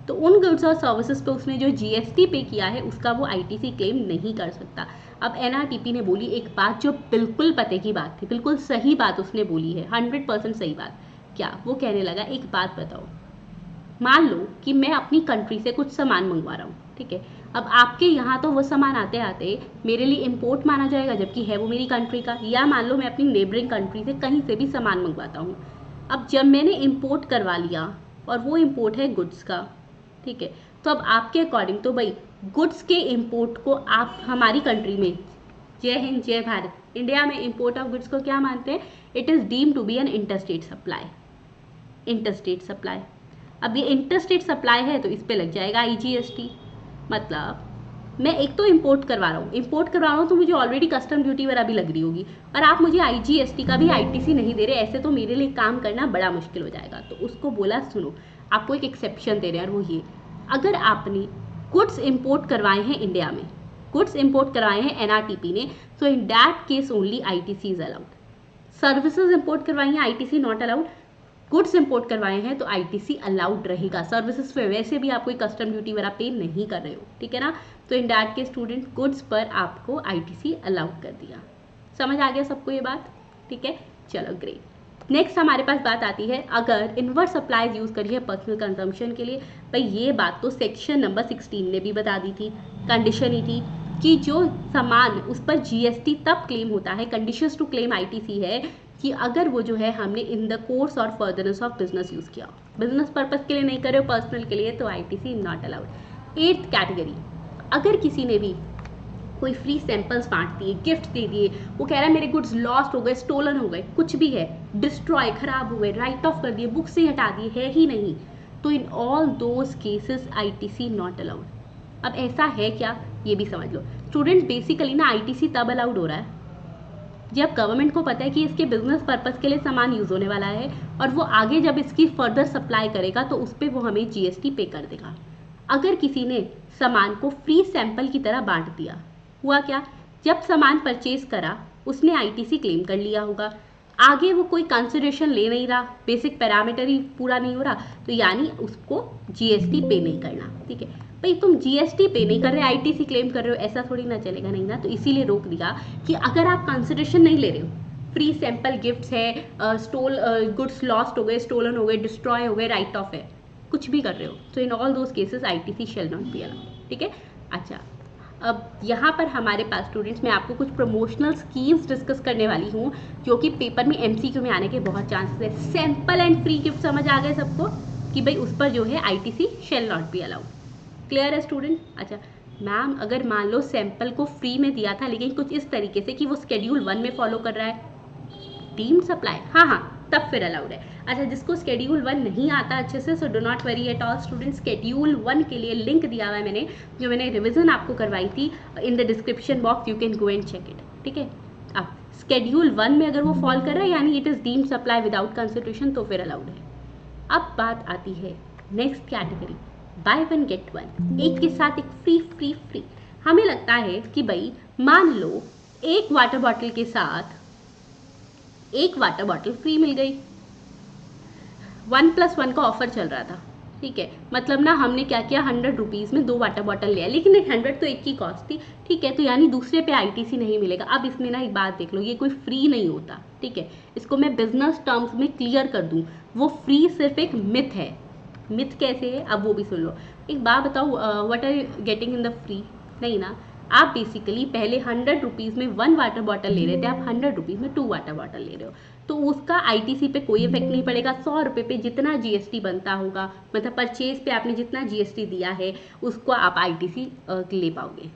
तो उन गुड्स और सर्विसेज पे उसने जो GST पे किया है उसका वो ITC क्लेम नहीं कर सकता। अब NRTP ने बोली एक बात जो बिल्कुल पते की बात थी, बिल्कुल सही बात उसने बोली है, 100% सही बात। क्या? वो कहने लगा एक बात बताओ, मान लो कि मैं अपनी कंट्री से कुछ सामान मंगवा रहा हूँ, ठीक है, अब आपके यहाँ तो वो सामान आते आते मेरे लिए इम्पोर्ट माना जाएगा जबकि है वो मेरी कंट्री का, या मान लो मैं अपनी नेबरिंग कंट्री से कहीं से भी सामान मंगवाता हूँ, अब जब मैंने इम्पोर्ट करवा लिया और वो इम्पोर्ट है गुड्स का, ठीक है, तो अब आपके अकॉर्डिंग तो भाई गुड्स के इम्पोर्ट को आप हमारी कंट्री में, जय हिंद जय भारत, इंडिया में इम्पोर्ट ऑफ गुड्स को क्या मानते हैं? It is deemed to be an interstate supply, interstate supply. अब ये इंटरस्टेट सप्लाई है तो इस पे लग जाएगा IGST। मतलब मैं एक तो इम्पोर्ट करवा रहा हूँ तो मुझे ऑलरेडी कस्टम ड्यूटी वगैरह भी लग रही होगी और आप मुझे IGST का भी ITC नहीं दे रहे, ऐसे तो मेरे लिए काम करना बड़ा मुश्किल हो जाएगा। तो उसको बोला सुनो, आपको एक एक्सेप्शन दे रहे हैं और वो ये, अगर आपने गुड्स इम्पोर्ट करवाए हैं इंडिया में, गुड्स इम्पोर्ट करवाए हैं NRTP ने, तो in that case only ITC is allowed. Services import करवाई हैं ITC not allowed, goods import करवाए हैं तो ITC अलाउड रहेगा। सर्विसेज पे वैसे भी आप कोई कस्टम ड्यूटी वगैरह पे नहीं कर रहे हो, ठीक है ना, तो इन दैट के स्टूडेंट गुड्स पर आपको ITC अलाउड कर दिया। समझ आ गया सबको ये बात? ठीक है, चलो ग्रेट। नेक्स्ट हमारे पास बात आती है अगर इनवर्स सप्लाईज यूज़ करिए पर्सनल कंजम्पशन के लिए। भाई ये बात तो सेक्शन नंबर 16 ने भी बता दी थी, कंडीशन ही थी कि जो सामान उस पर GST तब क्लेम होता है, कंडीशंस टू क्लेम ITC है कि अगर वो जो है हमने इन द कोर्स और फर्दरनेस ऑफ बिजनेस यूज़ किया, बिजनेस पर्पस के लिए नहीं करे हो, पर्सनल के लिए, तो ITC not allowed. 8th category, अगर किसी ने भी कोई फ्री सैंपल्स बांट दिए, गिफ्ट दे दिए, वो कह रहा है मेरे गुड्स लॉस्ट हो गए, स्टोलन हो गए, कुछ भी है, डिस्ट्रॉय, खराब हुए, राइट ऑफ कर दिए, बुक से हटा दिए, है ही नहीं, तो इन all those cases ITC not allowed. अब ऐसा है क्या, ये भी समझ लो स्टूडेंट, बेसिकली ना ITC तब अलाउड हो रहा है जब गवर्नमेंट को पता है कि इसके बिजनेस पर्पस के लिए सामान यूज़ होने वाला है और वो आगे जब इसकी फर्दर सप्लाई करेगा तो उस पर वो हमें GST पे कर देगा। अगर किसी ने सामान को फ्री सैंपल की तरह बांट दिया, हुआ क्या, जब सामान परचेज करा उसने ITC क्लेम कर लिया होगा, आगे वो कोई कंसिडरेशन ले नहीं रहा, बेसिक पैरामीटर ही पूरा नहीं हो रहा, तो यानी उसको GST पे नहीं करना। ठीक है भाई, तुम GST पे नहीं कर रहे, ITC क्लेम कर रहे हो, ऐसा थोड़ी ना चलेगा, नहीं ना, तो इसीलिए रोक दिया कि अगर आप कंसिडरेशन नहीं ले रहे हो, फ्री सैंपल गिफ्ट्स है, गुड्स लॉस्ट हो गए, स्टोलन हो गए, डिस्ट्रॉय हो गए, राइट ऑफ है, कुछ भी कर रहे हो, तो इन all those cases ITC shall not be allowed. ठीक है, अच्छा, अब यहाँ पर हमारे पास स्टूडेंट्स मैं आपको कुछ प्रमोशनल स्कीम्स डिस्कस करने वाली हूँ जो कि पेपर में MCQ में आने के बहुत चांसेस है। सैंपल एंड फ्री गिफ्ट समझ आ गए सबको कि भाई उस पर जो है ITC shall not be allowed. Clear है स्टूडेंट? अच्छा मैम, अगर मान लो सैंपल को फ्री में दिया था लेकिन कुछ इस तरीके से कि वो शेड्यूल 1 में फॉलो कर रहा है, टीम सप्लाई, हाँ, तब फिर अलाउड है। अच्छा, जिसको स्केड्यूल 1 नहीं आता अच्छे से, so do not worry at all students, schedule 1 के लिए लिंक दिया हुआ है मैंने, जो मैंने रिविजन आपको करवाई थी, in the description box, you can go and check it, ठीक है। अब स्केड्यूल 1 में अगर वो फॉल कर रहा है यानी it is deemed supply without consideration, तो फिर अलाउड है। अब बात आती है नेक्स्ट कैटेगरी, बाय 1 गेट 1, एक के साथ एक फ्री फ्री फ्री। हमें लगता है कि भाई मान लो एक वाटर बॉटल के साथ एक वाटर बॉटल फ्री मिल गई, 1+1 का ऑफर चल रहा था, ठीक है। मतलब ना हमने क्या किया, 100 रुपीज़ में 2 वाटर बॉटल लिया, लेकिन 100 तो एक की कॉस्ट थी, ठीक है। तो यानी दूसरे पे आईटीसी नहीं मिलेगा। अब इसमें ना एक बात देख लो, ये कोई फ्री नहीं होता, ठीक है। इसको मैं बिजनेस टर्म्स में क्लियर कर दूं, वो फ्री सिर्फ एक मिथ है। मिथ कैसे है, अब वो भी सुन लो। एक बात बताओ, what are you getting in the free? नहीं ना, आप बेसिकली पहले 100 रुपीज़ में 1 वाटर बॉटल ले रहे थे, आप 100 रुपीज़ में 2 वाटर बॉटल ले रहे हो, तो उसका आईटीसी पे कोई इफेक्ट नहीं पड़ेगा। 100 रुपये पे जितना जीएसटी बनता होगा, मतलब परचेज पे आपने जितना जीएसटी दिया है उसको आप आईटीसी ले पाओगे।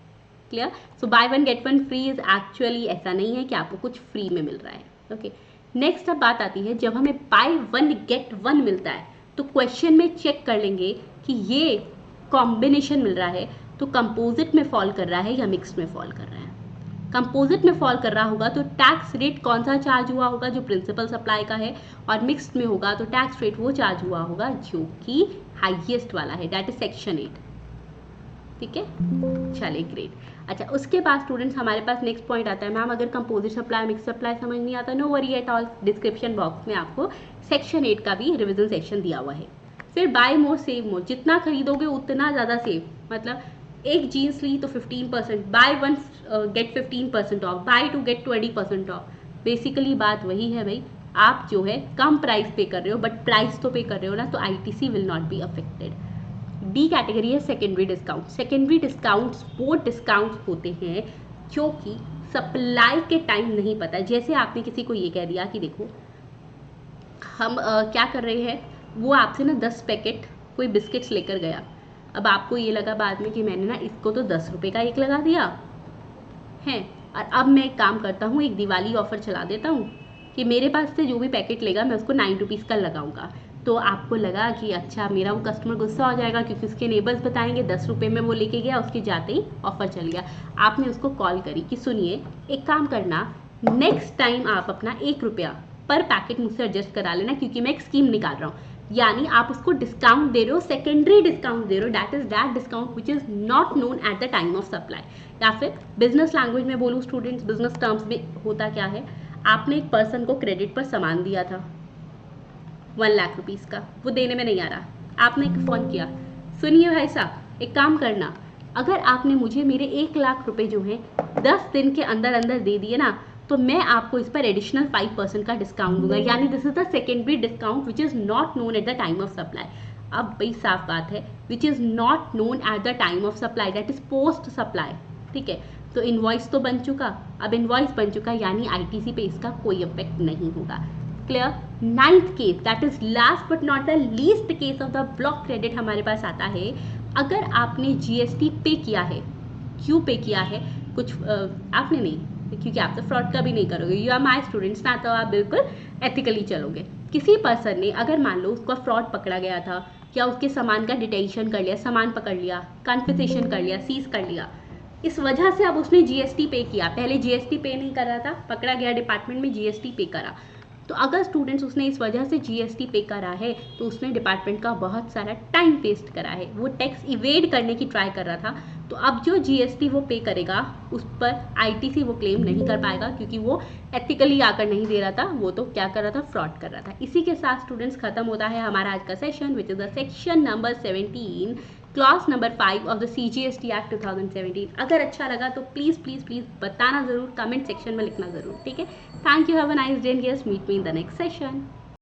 Clear? So buy 1 get 1 free is actually ऐसा नहीं है कि आपको कुछ फ्री में मिल रहा है, ओके। नेक्स्ट अब बात आती है, जब हमें बाय 1 गेट 1 मिलता है तो क्वेश्चन में चेक कर लेंगे कि ये कॉम्बिनेशन मिल रहा है तो कंपोजिट में फॉल कर रहा है या मिक्स में फॉल कर रहा है। कंपोजिट में फॉल कर रहा होगा तो टैक्स रेट कौन सा चार्ज हुआ होगा, जो प्रिंसिपल सप्लाई का है, और मिक्स्ड में होगा तो टैक्स रेट वो चार्ज हुआ होगा जो कि हाईएस्ट वाला है, दैट इज सेक्शन 8, ठीक है। चलिए ग्रेट। अच्छा, उसके बाद स्टूडेंट्स हमारे पास नेक्स्ट पॉइंट आता है, मैम अगर कंपोजिट सप्लाई मिक्स सप्लाई समझ नहीं आता, no worry at all, description box में आपको सेक्शन 8 का भी रिविजन सेक्शन दिया हुआ है। फिर बाय मोर सेव मोर, जितना खरीदोगे उतना ज़्यादा सेव, मतलब एक जीन्स ली तो 15%, buy 1 get 15% off, buy 2 get 20% off. Basically बात वही है भाई, आप जो है कम प्राइस पे कर रहे हो बट प्राइस तो पे कर रहे हो ना, तो ITC will not be affected. D category है सेकेंडरी डिस्काउंट। सेकेंडरी डिस्काउंट्स वो डिस्काउंट्स होते हैं जो कि सप्लाई के टाइम नहीं पता। जैसे आपने किसी को ये कह दिया कि देखो हम क्या कर रहे हैं, वो आपसे ना 10 पैकेट कोई बिस्किट्स लेकर गया, अब आपको ये लगा बाद में कि मैंने ना इसको तो 10 रुपये का एक लगा दिया है, और अब मैं एक काम करता हूँ, एक दिवाली ऑफर चला देता हूँ कि मेरे पास से जो भी पैकेट लेगा मैं उसको 9 रुपीज़ का लगाऊंगा। तो आपको लगा कि अच्छा मेरा वो कस्टमर गुस्सा हो जाएगा क्योंकि उसके नेबर्स बताएंगे 10 रुपये में वो लेके गया, उसके जाते ही ऑफर चल गया। आपने उसको कॉल करी कि सुनिए एक काम करना, नेक्स्ट टाइम आप अपना 1 रुपया पर पैकेट मुझसे एडजस्ट करा लेना क्योंकि मैं एक स्कीम निकाल रहा हूँ। यानी आप उसको डिस्काउंट दे रहे हो, सेकेंडरी डिस्काउंट दे रहे हो, that is that discount which is not known at the time of supply. या फिर बिजनेस लैंग्वेज में बोलूँ स्टूडेंट्स, बिजनेस टर्म्स में होता क्या है, आपने एक पर्सन को क्रेडिट पर सामान दिया था 1 लाख रुपीज़ का, वो देने में नहीं आ रहा, आपने एक फ़ोन किया, सुनिए भाई साहब एक काम करना, अगर आपने मुझे मेरे 1 लाख रुपए जो हैं 10 दिन के अंदर अंदर दे दिए ना, तो मैं आपको इस पर एडिशनल 5% का डिस्काउंट दूंगा। यानी this is the secondary discount which is not known at the time of supply. अब भाई साफ बात है, which is not known at the time of supply, that is post supply, ठीक है। तो इनवॉइस तो बन चुका, अब इनवॉइस बन चुका यानी आईटीसी पे इसका कोई इफेक्ट नहीं होगा। Clear? 9th case, that is last but not the least case of the block credit हमारे पास आता है, अगर आपने जीएसटी पे किया है। क्यों पे किया है? कुछ आपने नहीं, क्योंकि आप तो फ्रॉड का भी नहीं करोगे, यू आर माई स्टूडेंट्स ना, तो आप बिल्कुल एथिकली चलोगे। किसी पर्सन ने अगर मान लो उसका फ्रॉड पकड़ा गया था या उसके सामान का डिटेंशन कर लिया, सामान पकड़ लिया, कन्फिस्केशन कर लिया, सीज कर लिया, इस वजह से अब उसने जीएसटी पे किया, पहले जीएसटी पे नहीं कर रहा था, पकड़ा गया डिपार्टमेंट में, जीएसटी पे करा, तो अगर स्टूडेंट्स उसने इस वजह से जीएसटी पे करा है तो उसने डिपार्टमेंट का बहुत सारा टाइम वेस्ट करा है, वो टैक्स इवेड करने की ट्राई कर रहा था। तो अब जो जीएसटी वो पे करेगा उस पर आईटीसी वो क्लेम नहीं कर पाएगा क्योंकि वो एथिकली आकर नहीं दे रहा था, वो तो क्या कर रहा था, फ्रॉड कर रहा था। इसी के साथ स्टूडेंट्स खत्म होता है हमारा आज का session, which is the section number 17 clause number 5 of the CGST act 2017। अगर अच्छा लगा तो प्लीज़ प्लीज़ प्लीज़ बताना ज़रूर, कमेंट सेक्शन में लिखना ज़रूर, ठीक है। Thank you, have a nice day and yes meet me in the next session.